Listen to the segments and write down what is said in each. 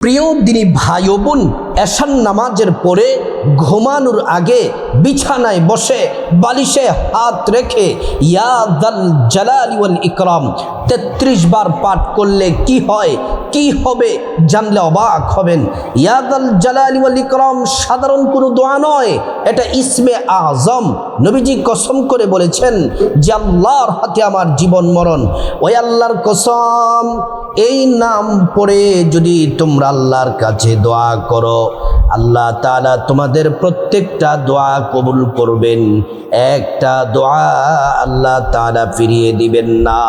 প্রিয় দিনী ভাই ও বোন, এশার নামাজের পরে ঘুমানোর আগে বিছানায় বসে বালিশে হাত রেখে ইয়া দাল জালালি ওয়াল ইকরাম ৩৩ বার পাঠ করলে কি হয়, কি হবে জানলে অবাক হবেন। ইয়া দাল জালালি ওয়াল ইকরাম সাধারণ কোনো দোয়া নয়, এটা ইসমে আজম। নবীজি কসম করে বলেছেন যে আল্লাহর হাতে আমার জীবন মরণ। ওই আল্লাহর কসম, এই নাম পড়ে যদি তোমরা আল্লাহর কাছে দোয়া করো, আল্লাহ তাআলা তোমাদের প্রত্যেকটা দোয়া কবুল করবেন, একটা দোয়া আল্লাহ তাআলা ফিরিয়ে দিবেন না।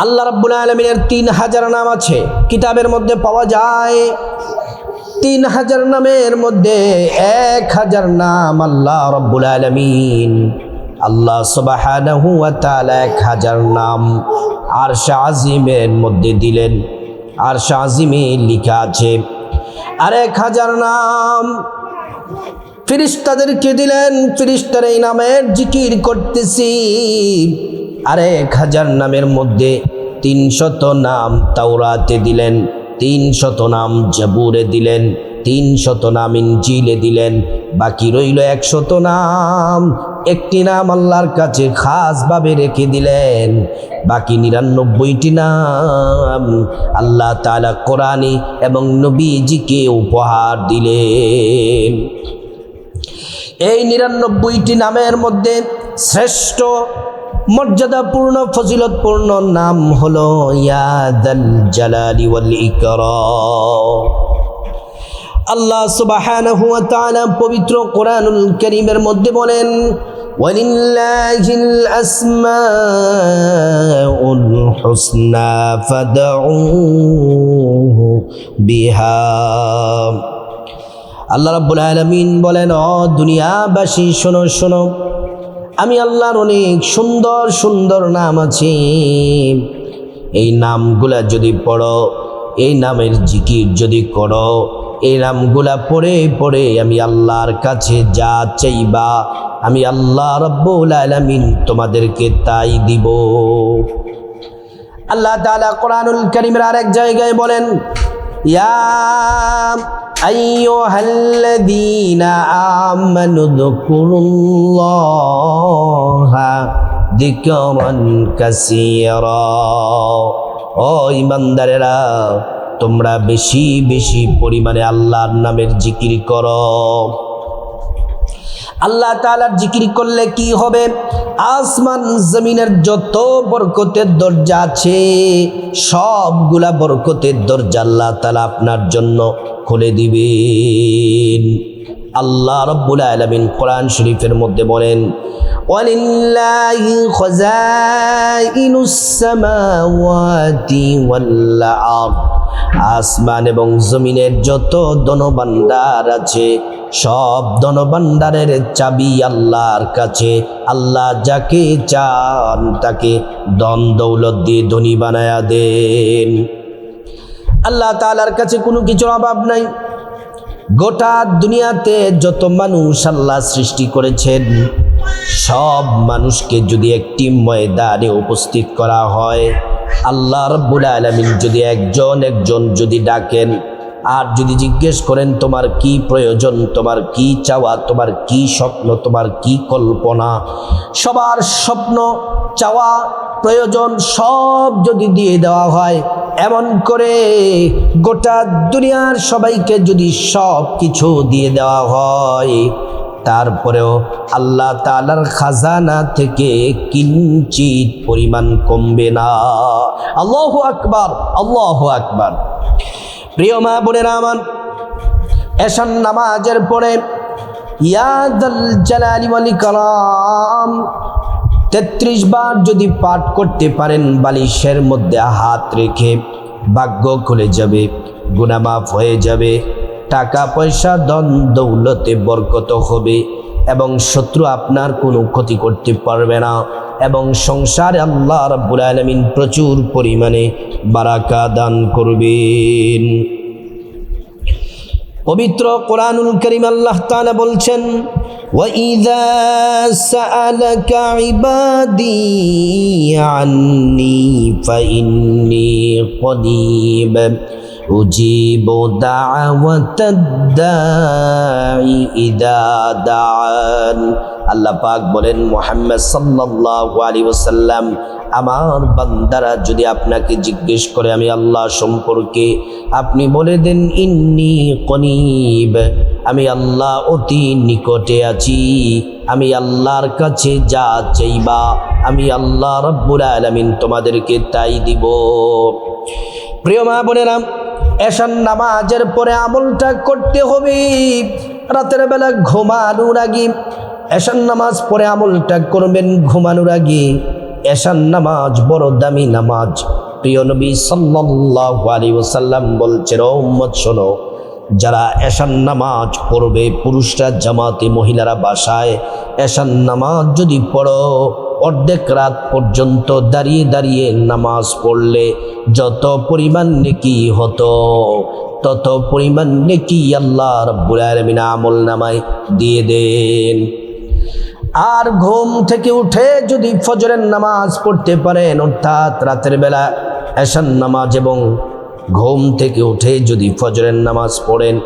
আল্লাহ রাব্বুল আলামিনের ৩০০০ নাম আছে, কিতাবের মধ্যে পাওয়া যায়। ৩০০০ নামের মধ্যে ১০০০ নাম আল্লাহ রাব্বুল আলামিন, আল্লাহ সুবহানাহু ওয়া তাআলা ১০০০ নাম আরশে আজিমের মধ্যে দিলেন। আরশে আজিমে লেখা আছে। আর ১০০০ নাম ফেরেশতাদেরকে দিলেন, ফেরেশতারা এই নামের জিকির করতেছি। আর ১০০০ নামের মধ্যে ৩০০ নাম তাওরাতে দিলেন, ৩০০ নাম জাবুরে দিলেন, ৩০০ নাম ইনজিলে দিলেন। বাকি রইল ১০০ নাম। একটি নাম আল্লাহর কাছে খাসভাবে রেখে দিলেন, বাকি ৯৯টি নাম আল্লাহ তাআলা কোরআনে এবং নবীজিকে উপহার দিলেন। এই ৯৯টি নামের মধ্যে শ্রেষ্ঠ মর্যাদাপূর্ণ ফজিলতপূর্ণ নাম হলো ইয়া দাল জালালি ওয়াল ইকরাম। আল্লাহ সুবহানাহু ওয়া তাআলা পবিত্র কোরআনুল কারীমের মধ্যে বলেন, ওয়ালিল্লাহিল আসমাউল হুসনা ফাদউহু বিহা। আল্লাহ রাব্বুল আলামিন বলেন, ও দুনিয়াবাসী শোনো শোনো, আমি আল্লাহর অনেক সুন্দর সুন্দর নাম আছে। এই নামগুলা যদি পড়ো, এই নামের জিকির যদি করো, এই নামগুলা পড়ে পড়ে আমি আল্লাহর কাছে যা চাইবা, আমি আল্লাহ রাব্বুল আলামিন তোমাদেরকে তাই দিব। আল্লাহ তাআলা কোরআনুল কারীমের আরেক জায়গায় বলেন, ইয়া আইয়ুহাল্লাযীনা আমানু যকুরুল্লাহা যিকরান কাসীরা। ও ঈমানদারেরা, তোমরা বেশি বেশি পরিমাণে আল্লাহর নামের জিকির করো। আল্লাহ তাআলার জিকির করলে কি হবে? আসমান জমিনের যত বরকতের দরজা আছে, সবগুলা বরকতের দরজা আল্লাহ তাআলা আপনার জন্য খুলে দিবেন। আল্লাহ রাব্বুল আলামিন কোরআন শরীফের মধ্যে বলেন, ওয়ালিল্লাহি খাযাইনুস সামাওয়াতি ওয়াল আরদ। আসমান এবং জমিনের যত ধনভাণ্ডার আছে, সব ধনভাণ্ডারের চাবি আল্লাহর কাছে। আল্লাহ যাকে চান তাকে ধন দৌলত দিয়ে ধনী বানায়া দেন। আল্লাহ তাআলার কাছে কোনো কিছুর অভাব নাই। গোটা দুনিয়াতে যত মানুষ আল্লাহ সৃষ্টি করেছেন, সব মানুষকে যদি একটি ময়দানে উপস্থিত করা হয়, আল্লাহ রাব্বুল আলামিন যদি একজন একজন যদি ডাকেন আর যদি জিজ্ঞেস করেন তোমার কি প্রয়োজন, তোমার কি চাওয়া, তোমার কি স্বপ্ন, তোমার কি কল্পনা, সবার স্বপ্ন চাওয়া প্রয়োজন সব যদি দিয়ে দেওয়া হয়, এমন করে গোটা দুনিয়ার সবাইকে যদি সব কিছু দিয়ে দেওয়া হয়, তারপরেও আল্লাহ তাআলার খাজানা থেকে কিঞ্চিত পরিমাণ কমবে না। আল্লাহু আকবার, আল্লাহু আকবার। প্রিয় মা বোনেরা আমার, এশার নামাজের পরে ইয়া দাল জালালি ওয়াল ইকরাম ৩৩ বার যদি পাঠ করতে পারেন, বালিশের মধ্যে হাত রেখে, ভাগ্য খুলে যাবে, গুনাহ মাফ হয়ে যাবে, টাকা পয়সা ধন দৌলতে বরকত হবে এবং শত্রু আপনার কোনো ক্ষতি করতে পারবে না, এবং সংসারে আল্লাহ রাব্বুল আলামিন প্রচুর পরিমাণে বারাকা দান করবেন। পবিত্র কোরআনুল কারীম আল্লাহ তাআলা বলছেন, وَإِذَا سَأَلَكَ عِبَادِي عَنِّي فَإِنِّي قَرِيبٌ أُجِيبُ دَعْوَةَ الدَّاعِ إِذَا دَعَانِ। আল্লাহ পাক বলেন, মুহাম্মদ সাল্লাল্লাহু আলাইহি ওয়াসাল্লাম, আমার বান্দারা যদি আপনাকে জিজ্ঞেস করে আমি আল্লাহ সম্পর্কে, আপনি বলে দেন ইন্নী করিব, আমি আল্লাহ অতি নিকটে আছি। আমি আল্লাহর কাছে যা চাইবা আমি আল্লাহ রাব্বুল আলামিন তোমাদেরকে তাই দিব। প্রিয় মা বোনেরা, এশার নামাজের পরে আমলটা করতে হবে। রাতের বেলা ঘুমানোর আগে এশার নামাজ পড়ে আমলটা করবেন ঘুমানোর আগে। এশার নামাজ বড় দামি নামাজ। প্রিয় নবী সাল্লাল্লাহু আলাইহি ওয়াসাল্লাম বলছেন, ও উম্মত শোনো, যারা এশার নামাজ পড়বে, পুরুষরা জামাতে, মহিলারা বাসায়, এশার নামাজ যদি পড়ো, অর্ধেক রাত পর্যন্ত দাঁড়িয়ে দাঁড়িয়ে নামাজ পড়লে যত পরিমাণ নেকি হতো, তত পরিমাণ নেকি আল্লাহ রাব্বুল আলামিন আমল নামায় দিয়ে দেন। আর ঘুম থেকে উঠে যদি ফজরের নামাজ পড়তে পারেন, অর্থাৎ রাতের বেলা এশার নামাজ এবং ঘুম থেকে উঠে যদি ফজরের নামাজ পড়েন,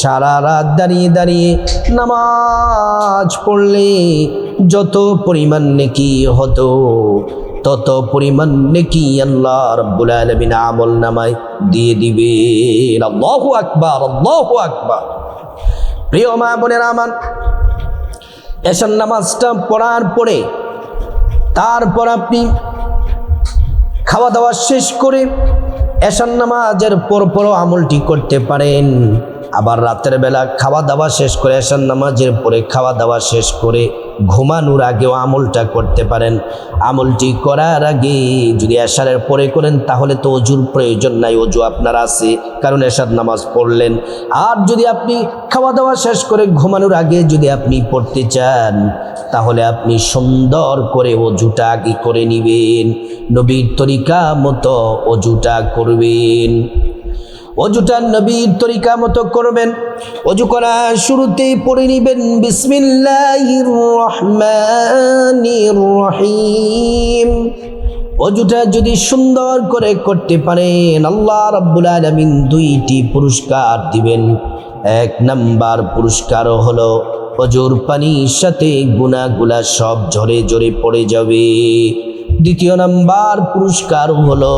সারা রাত দাঁড়িয়ে দাঁড়িয়ে নামাজ পড়লে যত পরিমাণ নেকি হতো, তত পরিমাণ নেকি আল্লাহ রাব্বুল আলামিন আমল নামায় দিয়ে দিবেন। আল্লাহু আকবার, আল্লাহু আকবার। প্রিয় মা বোনেরা আমার, এশার নামাজটা পড়ার পরে তারপর আপনি খাওয়া দাওয়া শেষ করে এশার নামাজের পরপরও আমলটি করতে পারেন। আবার রাতের বেলা খাওয়া দাওয়া শেষ করে, এশার নামাজের পরে খাওয়া দাওয়া শেষ করে ঘুমানোর আগেও আমলটা করতে পারেন। আমলটি করার আগে যদি এশারের পরে করেন তাহলে তো অজুর প্রয়োজন নাই, অজু আপনার আছে, কারণ এশার নামাজ পড়লেন। আর যদি আপনি খাওয়া দাওয়া শেষ করে ঘুমানোর আগে যদি আপনি পড়তে চান, তাহলে আপনি সুন্দর করে অজুটা আগে করে নেবেন, নবীর তরিকা মতো অজুটা করবেন। অজুটা নবীর তরিকা মতো করবেন। অজু করার শুরুতেই পড়ে নেবেন বিসমিল্লাহির রহমানির রহিম। অজুটা যদি সুন্দর করে করতে পারেন, আল্লাহ রাব্বুল আলামিন দুইটি পুরস্কার দিবেন। এক নাম্বার পুরস্কার হলো অজুর পানির সাথে গুনাহগুলা সব ঝরে ঝরে পড়ে যাবে। দ্বিতীয় নাম্বার পুরস্কার হলো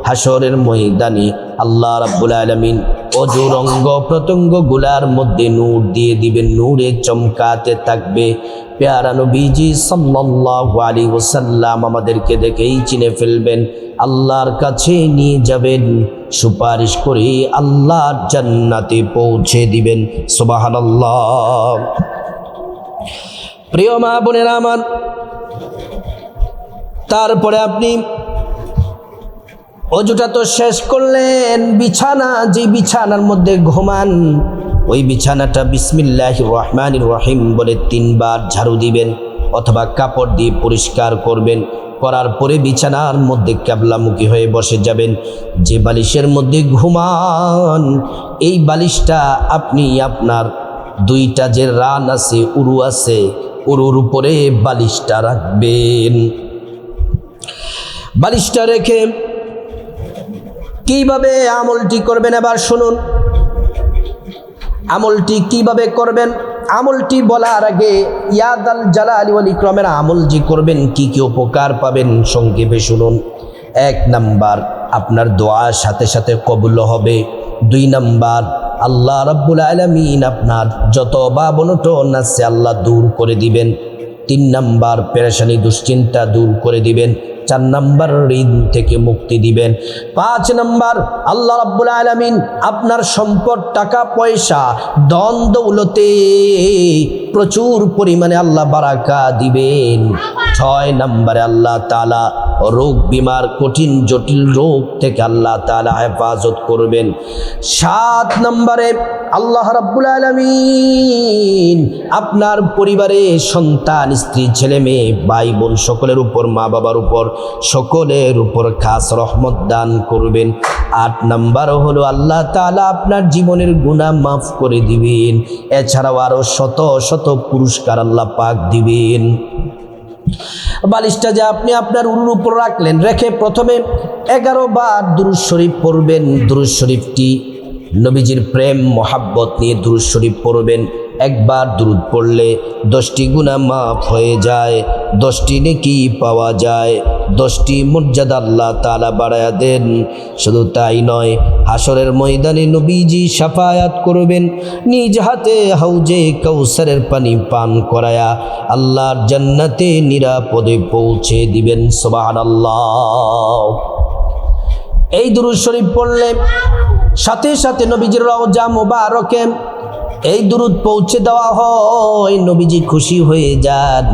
হাসরের ময়দানে আল্লাহ রাব্বুল আলামিন অজুর অঙ্গ প্রত্যঙ্গ গুলার মধ্যে নূর দিয়ে দিবেন, নূরে চমকাতে থাকবে। প্যারা নবীজি সাল্লাল্লাহু আলাইহি ওয়াসাল্লাম আমাদেরকে দেখেই চিনে ফেলবেন, আল্লাহর কাছে নিয়ে যাবেন, সুপারিশ করে আল্লাহর জান্নাতে পৌঁছে দিবেন। সুবহানাল্লাহ। প্রিয় মা বোনেরা আমার, তারপরে আপনি অজুটা তো শেষ করলেন, বিছানা, যে বিছানার মধ্যে ঘুমান ওই বিছানাটা বিসমিল্লাহির রহমানির রহিম বলে 3 বার ঝাড়ু দিবেন অথবা কাপড় দিয়ে পরিষ্কার করবেন। করার পরে বিছানার মধ্যে কিবলামুখী হয়ে বসে যাবেন। যে বালিশের মধ্যে ঘুমান এই বালিশটা আপনি আপনার 2টা যে রান আছে, উরু আছে, উরুর উপরে বালিশটা রাখবেন। বালিশটা রেখে কিভাবে আমলটি করবেন এবার শুনুন। আমলটি কিভাবে করবেন, আমলটি বলার আগে ইয়াদাল জালালি ওয়াল ইকরামের আমল যে করবেন কি কি উপকার পাবেন সংক্ষেপে শুনুন। 1 নাম্বার, আপনার দোয়া সাথে সাথে কবুল হবে। 2 নাম্বার, আল্লাহ রাব্বুল আলামিন আপনার যত অভাব অনটন আছে আল্লাহ দূর করে দিবেন। 3 নাম্বার, পেরেশানি দুশ্চিন্তা দূর করে দিবেন। 4 নাম্বার, ঋণ থেকে মুক্তি দিবেন। 5 নাম্বার, আল্লাহ রাব্বুল আলামিন আপনার সম্পদ, টাকা পয়সা, ধন দৌলতে প্রচুর পরিমাণে আল্লাহ বারাকা দিবেন। 6 নাম্বারে আল্লাহ তাআলা রোগ বিমার কঠিন জটিল রোগ থেকে আল্লাহ তাআলা হেফাজত করবেন। 7 নম্বরে আল্লাহ রাব্বুল আলামিন আপনার পরিবারে সন্তান, স্ত্রী, ছেলে মেয়ে, ভাই বোন সকলের উপর, মা বাবার উপর সকলের উপর খাস রহমত দান করবেন। 8 নম্বর হলো আল্লাহ তাআলা আপনার জীবনের গুনাহ মাফ করে দিবেন। এছাড়াও আরো শত শত পুরস্কার আল্লাহ পাক দিবেন। বালিশটা যে আপনি আপনার উরুর উপর রাখলেন, রেখে প্রথমে 11 বার দুরূদ শরীফ পড়বেন। দুরূদ শরীফটি নবীজির প্রেম মোহাব্বত নিয়ে দুরূদ শরীফ পড়বেন। একবার দুরূদ পড়লে 10টি গুনাহ মাফ হয়ে যায়, 10টি নেকি পাওয়া যায়, 10টি মর্যাদা আল্লাহ তাআলা বাড়ায়া দেন। শুধু তাই নয়, হাসরের ময়দানে নবীজি শাফায়াত করবেন, নিজ হাতে হাউজে কাউসারের পানি পান করায়া আল্লাহর জান্নাতে নিরাপদে পৌঁছে দিবেন। সুবহানাল্লাহ। এই দুরূদ শরীফ পড়লে সাথে সাথে নবীজির রওজা মোবারকে এই দুরূদ পৌঁছে দেওয়া হয়, নবীজি খুশি হয়ে যান,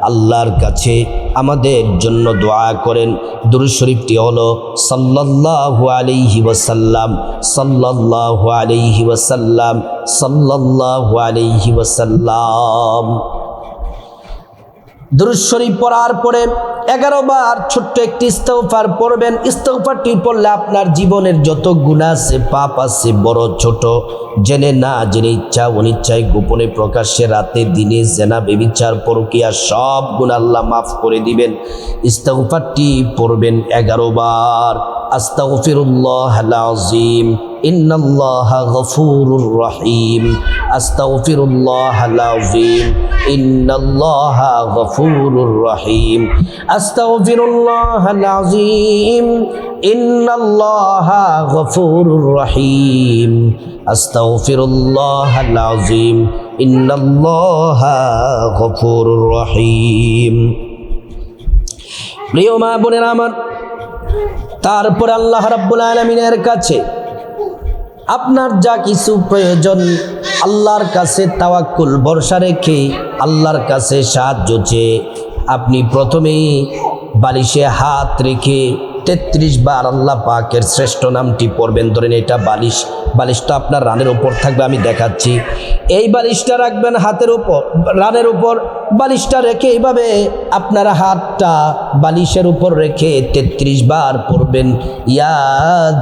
আল্লাহর কাছে আমাদের জন্য দোয়া করেন। দুরূদ শরীফটি হলো সাল্লাল্লাহু আলাইহি ওয়াসাল্লাম, সাল্লাল্লাহু আলাইহি ওয়াসাল্লাম, সাল্লাল্লাহু আলাইহি ওয়াসাল্লাম। দুরূদ শরীফ পড়ার পরে 11 বার ছোট্ট একটি ইস্তিগফার পড়বেন। ইস্তিগফারটি পড়লে আপনার জীবনের যত গুনাহ আছে, পাপ আছে, বড় ছোট, জেনে না জেনে, ইচ্ছা অনিচ্ছায়, গোপনে প্রকাশ্যে, রাতে দিনে, জেনা ব্যভিচার পরকীয়া সব গুনাহ আল্লাহ মাফ করে দিবেন। ইস্তিগফারটি পড়বেন 11 বার। আস্তাগফিরুল্লাহাল আযীম ইন্নাল্লাহা গফুরুর রহিম, আস্তাগফিরুল্লাহাল আযীম ইন্নাল্লাহা গফুরুর রহিম, আস্তাগফিরুল্লাহাল আযীম ইন্নাল্লাহা গফুরুর রহিম, আস্তাগফিরুল্লাহাল আযীম ইন্নাল্লাহা গফুরুর রহিম। প্রিয় মা বোনেরা আমার, তারপরে আল্লাহ রাব্বুল আলামিনের কাছে আপনার যা কিছু প্রয়োজন, আল্লাহর কাছে তাওয়াক্কুল ভরসা রেখে আল্লাহর কাছে সাহায্য চেয়ে আপনি প্রথমেই বালিশে হাত রেখে 33 বার আল্লাহ পাকের শ্রেষ্ঠ নামটি পড়বেন। ধরেন এটা বালিশ, বালিশটা আপনার রানের উপর থাকবে, আমি দেখাচ্ছি। এই বালিশটা রাখবেন হাতের উপর, রানের উপর বালিশটা রেখে এইভাবে আপনার হাতটা বালিশের উপর রেখে 33 বার পড়বেন, ইয়া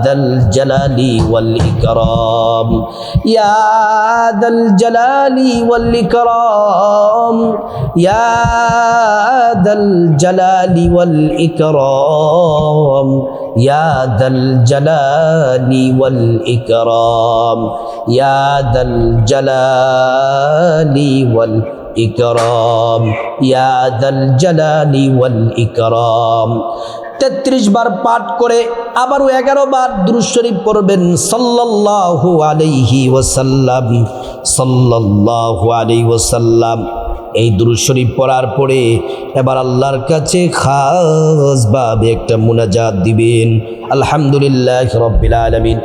দাল জালালি ওয়াল ইকরাম, ইয়া দাল জালালি ওয়াল ইকরাম, ইয়া দাল জালালি ওয়াল ইকরাম, ইয়া দাল জালালি ওয়াল ইকরাম, ইয়া দাল জালালি ওয়াল ইকরাম, ইয়া দাল জালালি ওয়াল ইকরাম। 33 বার পাঠ করে আবারও 11 বার দুরূদ শরীফ পড়বেন, সাল্লাল্লাহু আলাইহি ওয়াসাল্লাম, সাল্লাল্লাহু আলাইহি ওয়াসাল্লাম। এই দুরূদ শরীফ পড়ার পরে এবার আল্লাহর কাছে খাসভাবে একটা মুনাজাত দিবেন, আলহামদুলিল্লাহি রাব্বিল আলামিন।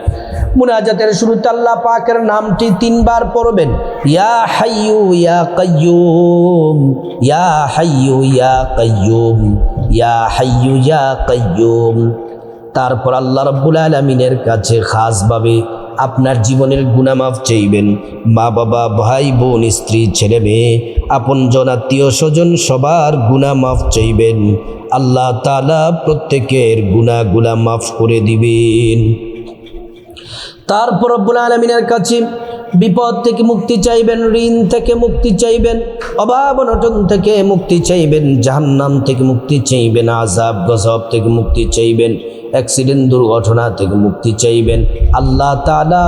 মুনাজাতের শুরুতে আল্লাহ পাকের নামটি 3 বার পড়বেন, ইয়া হাইয়ু ইয়া কাইয়ুম, ইয়া হাইয়ু ইয়া কাইয়ুম, ইয়া হাইয়ু ইয়া কাইয়ুম। তারপর আল্লাহ রাব্বুল আলামিনের কাছে খাসভাবে আপনার জীবনের গুনাহ মাফ চাইবেন। মা বাবা, ভাই বোন, স্ত্রী, ছেলে মেয়ে, আপনজন, আত্মীয় স্বজন সবার গুনাহ মাফ চাইবেন। আল্লাহ তাআলা প্রত্যেকের গুনাহগুলা মাফ করে দিবেন। তারপর রব্বুল আলামিনের কাছে বিপদ থেকে মুক্তি চাইবেন, ঋণ থেকে মুক্তি চাইবেন, অভাব অনটন থেকে মুক্তি চাইবেন, জাহান্নাম থেকে মুক্তি চাইবেন, আযাব গজব থেকে মুক্তি চাইবেন, অ্যাক্সিডেন্ট দুর্ঘটনা থেকে মুক্তি চাইবেন। আল্লাহ তাআলা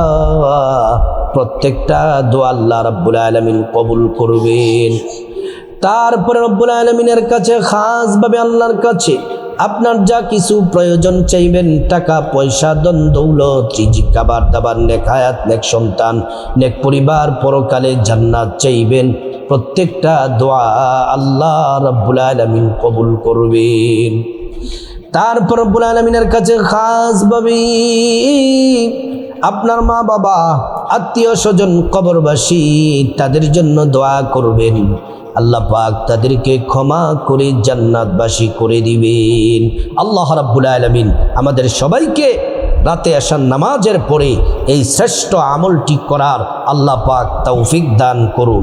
প্রত্যেকটা দোয়া আল্লাহ রাব্বুল আলামিন কবুল করবেন। তারপরে রব্বুল আলামিনের কাছে খাসভাবে আল্লাহর কাছে আপনার যা কিছু প্রয়োজন চাইবেন, টাকা পয়সা, ধন দৌলত, রিজিক, খাবার দাবার, নেক হায়াত, নেক সন্তান, নেক পরিবার, পরকালে জান্নাত চাইবেন। প্রত্যেকটা দোয়া আল্লাহ রাব্বুল আলামিন কবুল করবেন। তারপর রব্বুল আলামিনের কাছে খাসভাবে আপনার মা বাবা, আত্মীয় স্বজন, কবরবাসী তাদের জন্য দোয়া করবেন। আল্লাহ পাক তাদেরকে ক্ষমা করে জান্নাতবাসী করে দিবেন। আল্লাহ রাব্বুল আলামিন আমাদের সবাইকে রাতে আসার নামাজের পরে এই শ্রেষ্ঠ আমলটি করার আল্লাহ পাক তৌফিক দান করুন।